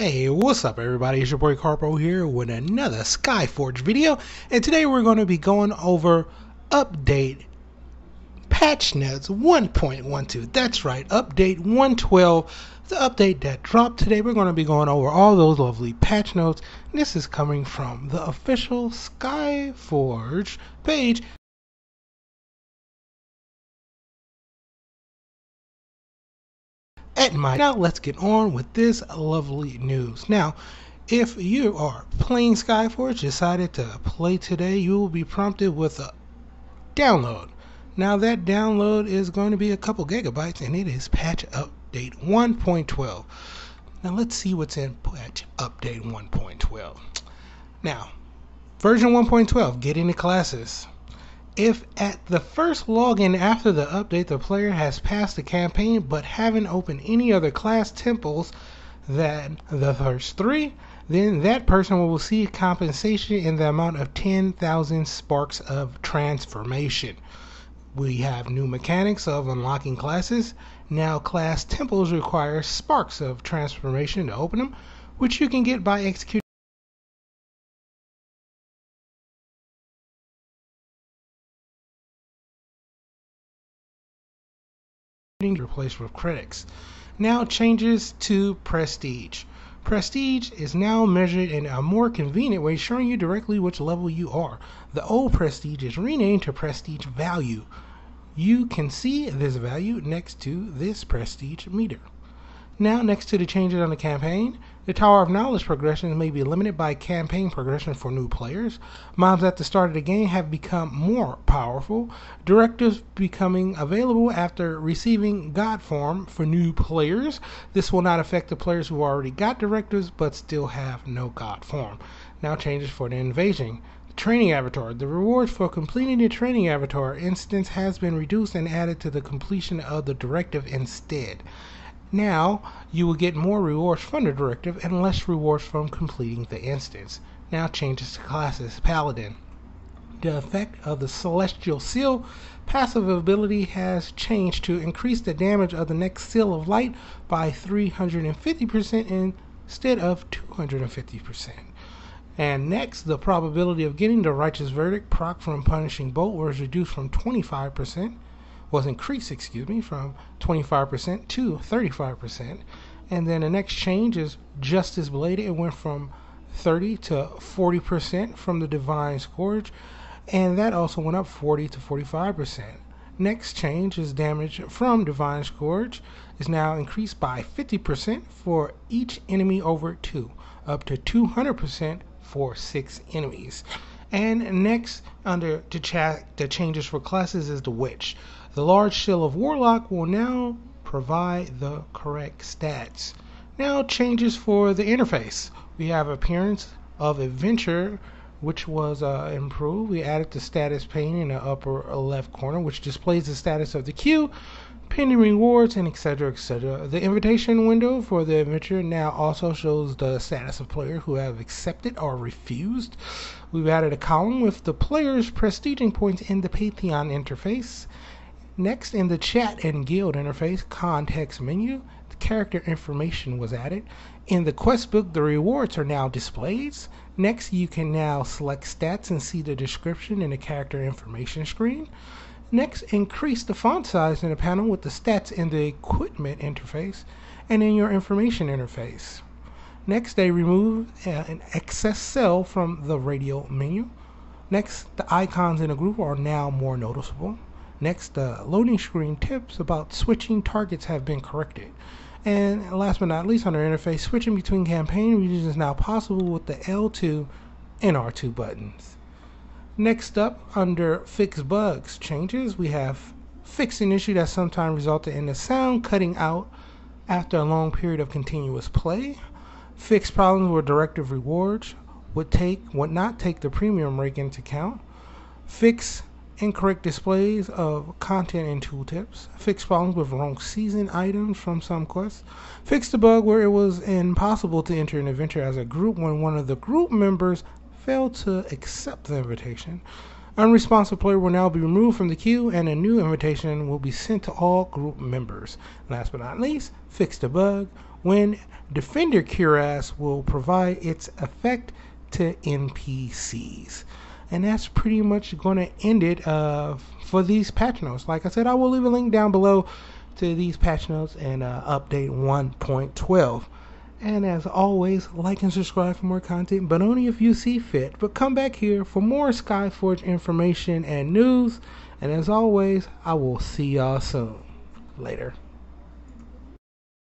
Hey, what's up everybody? It's your boy Carpo here with another Skyforge video, and today we're going to be going over update patch notes 1.12. That's right, update 112, the update that dropped today. We're going to be going over all those lovely patch notes. This is coming from the official Skyforge page. Now let's get on with this lovely news. Now, if you are playing Skyforge, decided to play today, you will be prompted with a download. Now that download is going to be a couple gigabytes, and it is patch update 1.12. Now let's see what's in patch update 1.12. Now, version 1.12, getting the classes. If at the first login after the update the player has passed the campaign but haven't opened any other class temples than the first three, then that person will receive compensation in the amount of 10,000 sparks of transformation. We have new mechanics of unlocking classes. Now class temples require sparks of transformation to open them, which you can get by executing replaced with credits. Now changes to Prestige. Prestige is now measured in a more convenient way, showing you directly which level you are. The old Prestige is renamed to Prestige Value. You can see this value next to this Prestige meter. Now, next to the changes on the campaign, the Tower of Knowledge progression may be limited by campaign progression for new players. Mobs at the start of the game have become more powerful. Directives becoming available after receiving God form for new players. This will not affect the players who already got directives but still have no God form. Now changes for the invasion. Training avatar. The rewards for completing the training avatar instance has been reduced and added to the completion of the directive instead. Now, you will get more rewards from the directive and less rewards from completing the instance. Now changes to classes. Paladin. The effect of the Celestial Seal passive ability has changed to increase the damage of the next Seal of Light by 350% instead of 250%. And next, the probability of getting the Righteous Verdict proc from Punishing Bolt was reduced from 25%. Was increased, from 25% to 35%. And then the next change is Justice Bladed. It went from 30 to 40% from the Divine Scourge, and that also went up 40 to 45%. Next change is damage from Divine Scourge is now increased by 50% for each enemy over 2, up to 200% for 6 enemies. And next, under the changes for classes, is the Witch. The large shield of Warlock will now provide the correct stats. Now changes for the interface. We have appearance of Adventure, which was improved. We added the status pane in the upper left corner, which displays the status of the queue, pending rewards, and etc. etc. The invitation window for the adventure now also shows the status of players who have accepted or refused. We've added a column with the players' prestiging points in the Pantheon interface. Next, in the chat and guild interface context menu, the character information was added. In the quest book, the rewards are now displayed. Next, you can now select stats and see the description in the character information screen. Next, increase the font size in the panel with the stats in the equipment interface and in your information interface. Next, they remove an excess cell from the radial menu. Next, the icons in a group are now more noticeable. Next, the loading screen tips about switching targets have been corrected. And last but not least, on our interface, switching between campaign regions is now possible with the L2 and R2 buttons. Next up, under Fix Bugs changes, we have fixed an issue that sometimes resulted in the sound cutting out after a long period of continuous play. Fix problems where directive rewards would not take the premium rate into account. Fix incorrect displays of content and tooltips. Fix problems with wrong season items from some quests. Fix the bug where it was impossible to enter an adventure as a group when one of the group members failed to accept the invitation. Unresponsive player will now be removed from the queue, and a new invitation will be sent to all group members. Last but not least, fix the bug when Defender Cuirass will provide its effect to NPCs. And that's pretty much going to end it for these patch notes. Like I said, I will leave a link down below to these patch notes and update 1.12. And as always, like and subscribe for more content, but only if you see fit. But come back here for more Skyforge information and news. And as always, I will see y'all soon. Later.